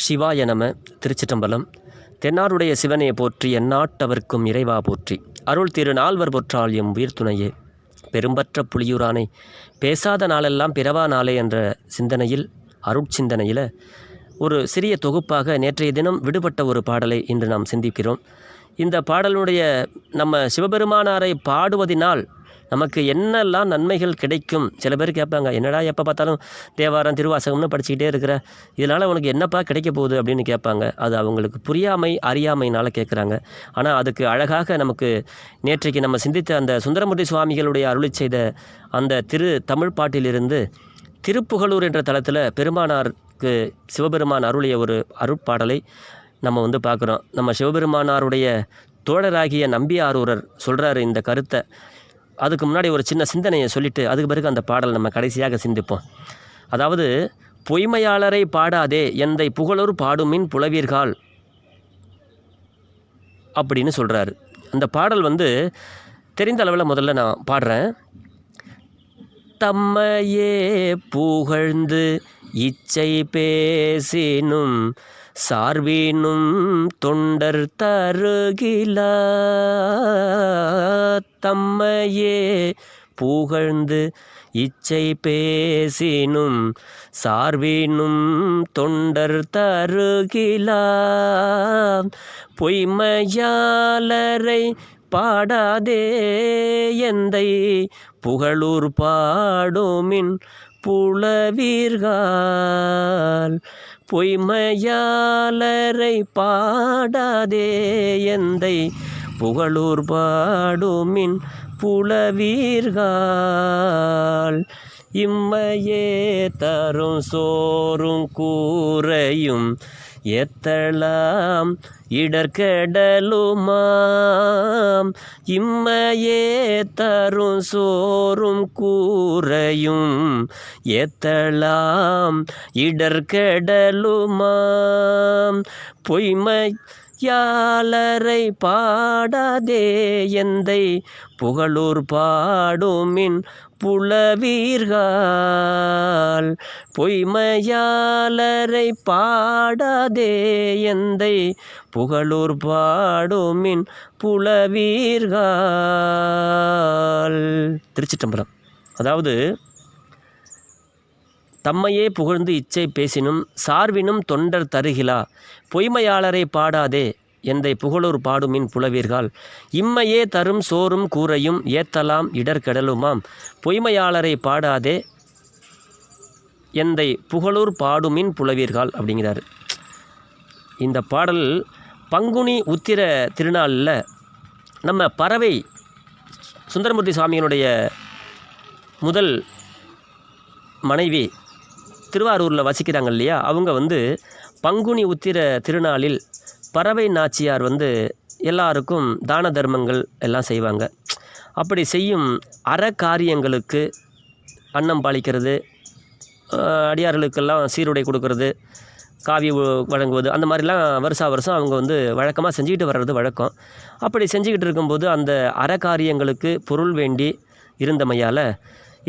சிவாய நம. திருச்சிற்றம்பலம். தென்னாருடைய சிவனையை போற்றி எந்நாட்டவர்க்கும் இறைவா போற்றி. அருள் திரு நால்வர் பொற்றால் எம் உயிர்த்துணையே. பெரும்பற்ற புலியூரானை பேசாத நாளெல்லாம் பிறவா நாளே என்ற சிந்தனையில், அருட்சிந்தனையில் ஒரு சிறிய தொகுப்பாக நேற்றைய தினம் விடுபட்ட ஒரு பாடலை இன்று நாம் சிந்திக்கிறோம். இந்த பாடலுடைய நம்ம சிவபெருமானாரை பாடுவதினால் நமக்கு என்னெல்லாம் நன்மைகள் கிடைக்கும். சில பேர் கேட்பாங்க, என்னடா எப்போ பார்த்தாலும் தேவாரம் திருவாசகம்னு படிச்சுக்கிட்டே இருக்கிற, இதனால் உனக்கு என்னப்பா கிடைக்க போகுது அப்படின்னு கேட்பாங்க. அது அவங்களுக்கு புரியாமை அறியாமையினால் கேட்குறாங்க. ஆனால் அதுக்கு அழகாக நமக்கு நேற்றைக்கு நம்ம சிந்தித்த அந்த சுந்தரமூர்த்தி சுவாமிகளுடைய அருளி செய்த அந்த தமிழ் பாட்டிலிருந்து திருப்புகழூர் என்ற தளத்தில் பெருமானாருக்கு சிவபெருமான் அருளிய ஒரு அருட்பாடலை நம்ம பார்க்குறோம். நம்ம சிவபெருமானாருடைய தோழராகிய நம்பியாரூரர் சொல்கிறாரு இந்த கருத்தை. அதுக்கு முன்னாடி ஒரு சின்ன சிந்தனையை சொல்லிவிட்டு அதுக்கு பிறகு அந்த பாடல் நம்ம கடைசியாக சிந்திப்போம். அதாவது, பொய்மையாளரை பாடாதே எந்தை புகழூர் பாடுமின் புலவீர்கள் அப்படின்னு சொல்கிறாரு. அந்த பாடல் தெரிந்த அளவில் முதல்ல நான் பாடுறேன். தம்மையே புகழ்ந்து இச்சை பேசினும் சார்வீனும் தொண்டர் தருகில. தம்மையே புகழ்ந்து இச்சை பேசினும் சார்வீனும் தொண்டர் தருகில. பொய்மையாளரை பாடாதே எந்தை புகழூர் பாடுமின் புலவீர்கள். பொய்மையாளரை பாடாதே எந்தை புகழூர் பாடுமின் புலவீர்கள். இம்மையே தரும் சோறும் கூரையும் எத்தலாம் இடர்கடலுமாம். இம்மையே தரும் சோறும் கூரையும் எத்தலாம் இடர்கடலுமாம். பொய்மையாளரை பாடாதே எந்தை புகழூர் பாடுமின் புலவீர்கள். பொய்மையாளரை பாடாதே எந்தை புகழூர் பாடுமின் புலவீர்கள். திருச்சிற்றம்பலம். அதாவது, தம்மையே புகழ்ந்து இச்சை பேசினும் சார்வினும் தொண்டர் தருகிலா. பொய்மையாளரை பாடாதே எந்தை புகழூர் பாடுமின் புலவீர்கள். இம்மையே தரும் சோறும் கூரையும் ஏத்தலாம் இடர்கடலுமாம். பொய்மையாளரை பாடாதே எந்தை புகழூர் பாடுமின் புலவீர்கள் அப்படிங்கிறாரு. இந்த பாடல் பங்குனி உத்திர திருநாளில் நம்ம பறவை சுந்தரமூர்த்தி சுவாமியினுடைய முதல் மனைவி திருவாரூரில் வசிக்கிறாங்க இல்லையா, அவங்க பங்குனி உத்திர திருநாளில் பறவை நாச்சியார் எல்லாருக்கும் தான தர்மங்கள் எல்லாம் செய்வாங்க. அப்படி செய்யும் அறக்காரியங்களுக்கு அன்னம் பாலிக்கிறது, அடியார்களுக்கெல்லாம் சீருடை கொடுக்கறது, காவி வழங்குவது, அந்த மாதிரிலாம் வருஷம் அவங்க வழக்கமாக செஞ்சுக்கிட்டு வர்றது வழக்கம். அப்படி செஞ்சுக்கிட்டு இருக்கும்போது அந்த அறக்காரியங்களுக்கு பொருள் வேண்டி இருந்தமையால்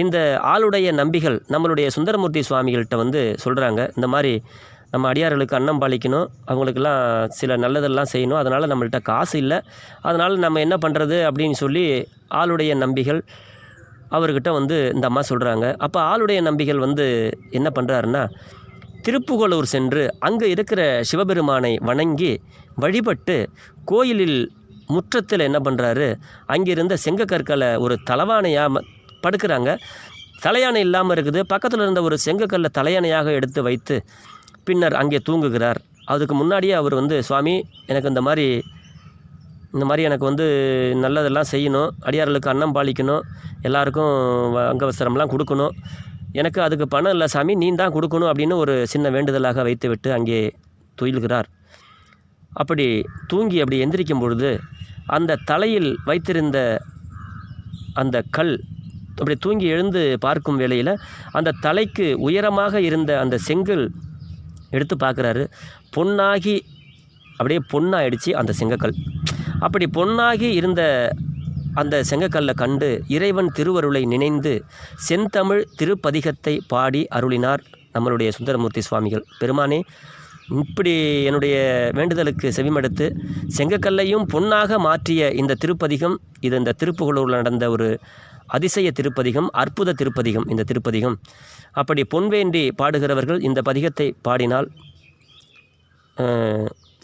இந்த ஆளுடைய நம்பிகள் நம்மளுடைய சுந்தரமூர்த்தி சுவாமிகள்கிட்ட சொல்கிறாங்க, இந்த மாதிரி நம்ம அடியார்களுக்கு அன்னம் பாலிக்கணும், அவங்களுக்கெல்லாம் சில நல்லதெல்லாம் செய்யணும், அதனால் நம்மள்கிட்ட காசு இல்லை, அதனால் நம்ம என்ன பண்ணுறது அப்படின்னு சொல்லி ஆளுடைய நம்பிகள் அவர்கிட்ட இந்த அம்மா சொல்கிறாங்க. அப்போ ஆளுடைய நம்பிகள் என்ன பண்ணுறாருன்னா, திருப்புகழூர் சென்று அங்கே இருக்கிற சிவபெருமானை வணங்கி வழிபட்டு கோயிலில் முற்றத்தில் என்ன பண்ணுறாரு, அங்கிருந்த செங்கக்கற்களை ஒரு தலவானையாக படுக்கிறாங்க. தலையானை இல்லாமல் இருக்குது. பக்கத்தில் இருந்த ஒரு செங்கக்கல்லை தலையானையாக எடுத்து வைத்து பின்னர் அங்கே தூங்குகிறார். அதுக்கு முன்னாடியே அவர் சுவாமி, எனக்கு இந்த மாதிரி எனக்கு நல்லதெல்லாம் செய்யணும், அடியார்களுக்கு அன்னம் பாலிக்கணும், எல்லாருக்கும் அங்கவஸ்திரம்லாம் கொடுக்கணும், எனக்கு அதுக்கு பணம் இல்லை சாமி, நீ தான் கொடுக்கணும் அப்படின்னு ஒரு சின்ன வேண்டுதலாக வைத்து விட்டு அங்கே துயில்கிறார். அப்படி தூங்கி அப்படி எந்திரிக்கும் பொழுது அந்த தலையில் வைத்திருந்த அந்த கல் அப்படி தூங்கி எழுந்து பார்க்கும் வேளையில் அந்த தலைக்கு உயரமாக இருந்த அந்த செங்கல் எடுத்து பார்க்குறாரு. பொன்னாகி அப்படியே பொன்னாயிடுச்சு அந்த செங்கக்கல். அப்படி பொன்னாகி இருந்த அந்த செங்கக்கல்லை கண்டு இறைவன் திருவருளை நினைந்து செந்தமிழ் திருப்பதிகத்தை பாடி அருளினார் நம்மளுடைய சுந்தரமூர்த்தி சுவாமிகள். பெருமானே, இப்படி என்னுடைய வேண்டுதலுக்கு செவிமடுத்து செங்கக்கல்லையும் பொன்னாக மாற்றிய இந்த திருப்பதிகம், இது இந்த திருப்புகழூரில் நடந்த ஒரு அதிசய திருப்பதிகம், அற்புத திருப்பதிகம் இந்த திருப்பதிகம். அப்படி பொன் வேண்டி பாடுகிறவர்கள் இந்த பதிகத்தை பாடினால்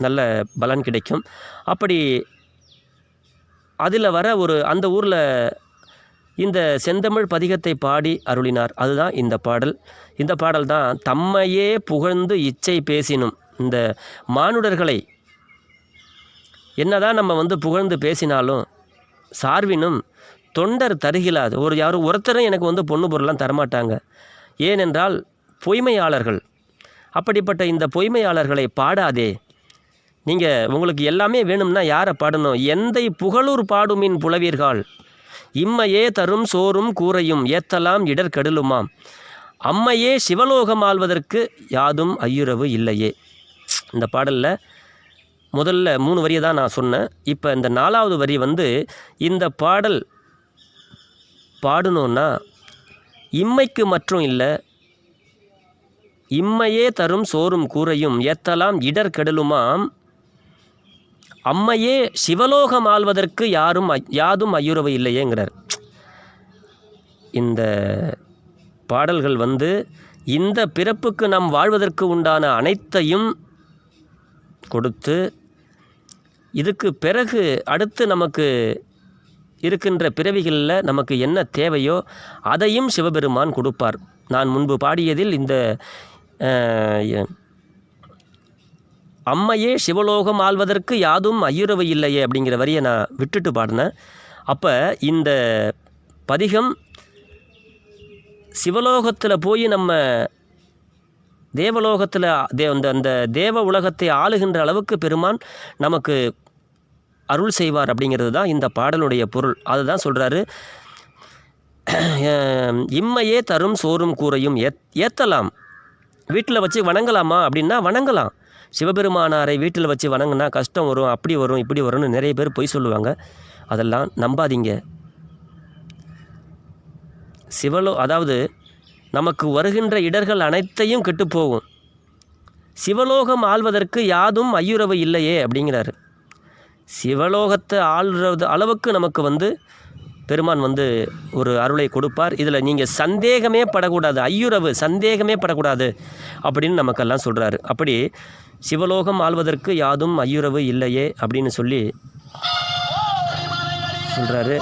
நல்ல பலன் கிடைக்கும். அப்படி அதில் வர அந்த ஊரில் இந்த செந்தமிழ் பதிகத்தை பாடி அருளினார். அதுதான் இந்த பாடல். இந்த பாடல் தான் தம்மையே புகழ்ந்து இச்சை பேசினும். இந்த மானுடர்களை என்னதான் நம்ம புகழ்ந்து பேசினாலும் சார்வினும் தொண்டர் தருகிலாது. யாரும் ஒருத்தரும் எனக்கு பொண்ணு பொருள்லாம் தரமாட்டாங்க. ஏனென்றால் பொய்மையாளர்கள். அப்படிப்பட்ட இந்த பொய்மையாளர்களை பாடாதே. உங்களுக்கு எல்லாமே வேணும்னா யாரை பாடணும்? எந்தை புகழூர் பாடுமின் புலவீர்கள் இம்மையே தரும் சோறும் கூரையும் ஏத்தலாம் இடர்கெடலுமாம் அம்மையே சிவலோகம் ஆள்வதற்கு யாதும் ஐயுறவு இல்லையே. இந்த பாடலில் முதல்ல 3 வரியை தான் நான் சொன்னேன். இப்போ இந்த 4வது வரி இந்த பாடல் பாடணுன்னா இம்மைக்கு மற்றும் இல்லை, இம்மையே தரும் சோறும் கூரையும் ஏத்தலாம் இடர்கெடலுமாம் அம்மையே சிவலோகம் ஆள்வதற்கு யாதும் ஐயுறவு இல்லையேங்கிறார். இந்த பாடல்கள் இந்த பிறப்புக்கு நாம் வாழ்வதற்கு உண்டான அனைத்தையும் கொடுத்து, இதுக்கு பிறகு அடுத்து நமக்கு இருக்கின்ற பிறவிகளில் நமக்கு என்ன தேவையோ அதையும் சிவபெருமான் கொடுப்பார். நான் முன்பு பாடியதில் இந்த அம்மையே சிவலோகம் ஆள்வதற்கு யாதும் ஐயுறவு இல்லையே அப்படிங்கிற வரியை நான் விட்டுட்டு பாடினேன். அப்போ இந்த பதிகம் சிவலோகத்தில் போய் நம்ம தேவலோகத்தில் அந்த தேவ உலகத்தை ஆளுகின்ற அளவுக்கு பெருமான் நமக்கு அருள் செய்வார் அப்படிங்கிறது தான் இந்த பாடலுடைய பொருள். அதுதான் சொல்கிறாரு. இம்மையே தரும் சோறும் கூரையும் ஏத்தலாம். வீட்டில் வச்சு வணங்கலாமா அப்படின்னா வணங்கலாம். சிவபெருமானாரை வீட்டில் வச்சு வணங்கினா கஷ்டம் வரும், அப்படி வரும், இப்படி வரும்னு நிறைய பேர் பொய் சொல்லுவாங்க. அதெல்லாம் நம்பாதீங்க. அதாவது நமக்கு வருகின்ற இடர்கள் அனைத்தையும் கெட்டுப்போகும். சிவலோகம் ஆள்வதற்கு யாதும் ஐயுறவு இல்லையே அப்படிங்கிறாரு. சிவலோகத்தை ஆள்றது அளவுக்கு நமக்கு பெருமான் ஒரு அருளை கொடுப்பார். இதில் நீங்கள் சந்தேகமே படக்கூடாது, ஐயுறவு சந்தேகமே படக்கூடாது அப்படின்னு நமக்கெல்லாம் சொல்கிறாரு. அப்படி சிவலோகம் ஆள்வதற்கு யாதும் ஐயுறவு இல்லையே அப்படின்னு சொல்லி சொல்கிறாரு.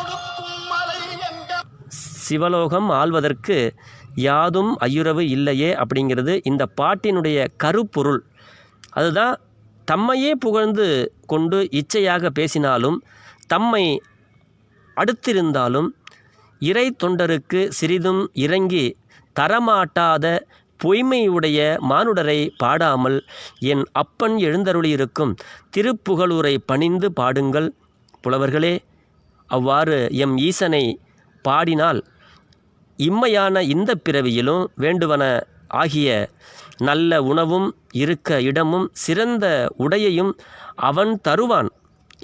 சிவலோகம் ஆள்வதற்கு யாதும் ஐயுறவு இல்லையே அப்படிங்கிறது இந்த பாட்டினுடைய கருப்பொருள். அதுதான் தம்மையே புகழ்ந்து கொண்டு இச்சையாக பேசினாலும் தம்மை அடுத்திருந்தாலும் இறை தொண்டருக்கு சிறிதும் இறங்கி தரமாட்டாத பொய்மையுடைய மானுடரை பாடாமல் என் அப்பன் எழுந்தருளியிருக்கும் திருப்புகழூரை பணிந்து பாடுங்கள் புலவர்களே. அவ்வாறு எம் ஈசனை பாடினால் இம்மையான இந்த பிறவியிலும் வேண்டுவன ஆகிய நல்ல உணவும் இருக்க இடமும் சிறந்த உடையையும் அவன் தருவான்.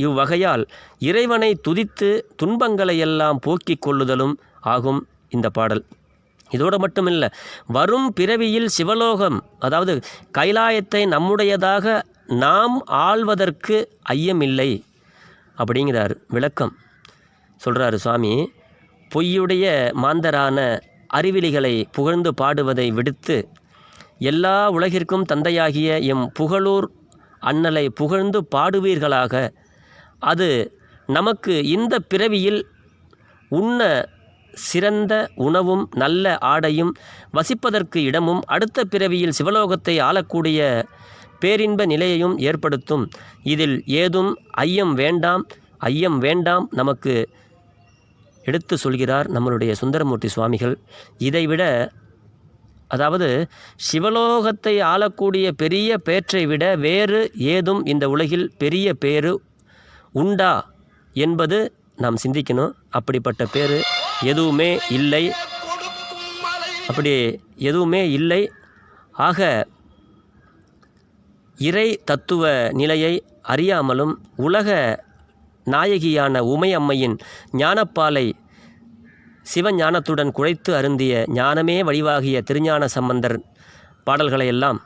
இவ்வகையால் இறைவனை துதித்து துன்பங்களையெல்லாம் போக்கிக் கொள்ளுதலும் ஆகும் இந்த பாடல். இதோடு மட்டுமில்லை, வரும் பிறவியில் சிவலோகம் அதாவது கைலாயத்தை நம்முடையதாக நாம் ஆள்வதற்கு ஐயமில்லை அப்படிங்கிறார். விளக்கம் சொல்கிறாரு சுவாமி. பொய்யுடைய மாந்தரான அறிவிலிகளை புகழ்ந்து பாடுவதை விடுத்து எல்லா உலகிற்கும் தந்தையாகிய எம் புகழூர் அண்ணலை புகழ்ந்து பாடுவீர்களாக. அது நமக்கு இந்த பிறவியில் உண்ண சிறந்த உணவும் நல்ல ஆடையும் வசிப்பதற்கு இடமும் அடுத்த பிறவியில் சிவலோகத்தை ஆளக்கூடிய பேரின்ப நிலையையும் ஏற்படுத்தும். இதில் ஏதும் ஐயம் வேண்டாம் நமக்கு எடுத்து சொல்கிறார் நம்மளுடைய சுந்தரமூர்த்தி சுவாமிகள். இதைவிட அதாவது சிவலோகத்தை ஆளக்கூடிய பெரிய பேற்றை விட வேறு ஏதும் இந்த உலகில் பெரிய பேரு உண்டா என்பது நாம் சிந்திக்கணும். அப்படிப்பட்ட பேர் எதுவுமே இல்லை. அப்படி எதுவுமே இல்லை. ஆக இறை தத்துவ நிலையை அறியாமலும் உலக நாயகியான உமையம்மையின் ஞானப்பாலை சிவஞானத்துடன் குழைத்து அருந்திய ஞானமே வடிவாகிய திருஞான சம்பந்தர் பாடல்களையெல்லாம்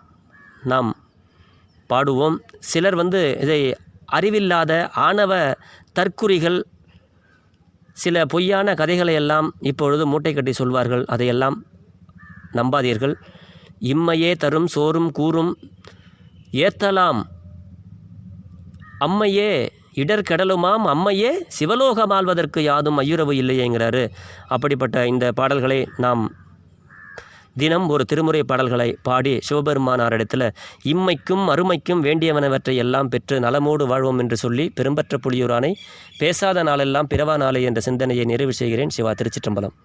நாம் பாடுவோம். சிலர் இதை அறிவில்லாத ஆணவ தற்குறிகள் சில பொய்யான கதைகளை எல்லாம் இப்பொழுது மூட்டை கட்டி சொல்வார்கள். அதையெல்லாம் நம்பாதீர்கள். இம்மையே தரும் சோறும் கூறும் ஏத்தலாம் அம்மையே இடர்கடலுமாம் அம்மையே சிவலோகம் ஆள்வதற்கு யாதும் ஐயுறவு இல்லையேங்கிறாரு. அப்படிப்பட்ட இந்த பாடல்களை நாம் தினம் ஒரு திருமுறை பாடல்களை பாடி சிவபெருமானாரிடத்தில் இம்மைக்கும் அருமைக்கும் வேண்டியவனவற்றை எல்லாம் பெற்று நலமோடு வாழ்வோம் என்று சொல்லி பெரும்பற்ற புலியூரானை பேசாத நாளெல்லாம் பிறவா நாளை என்ற சிந்தனையை நிறைவு செய்கிறேன். சிவா. திருச்சிற்றம்பலம்.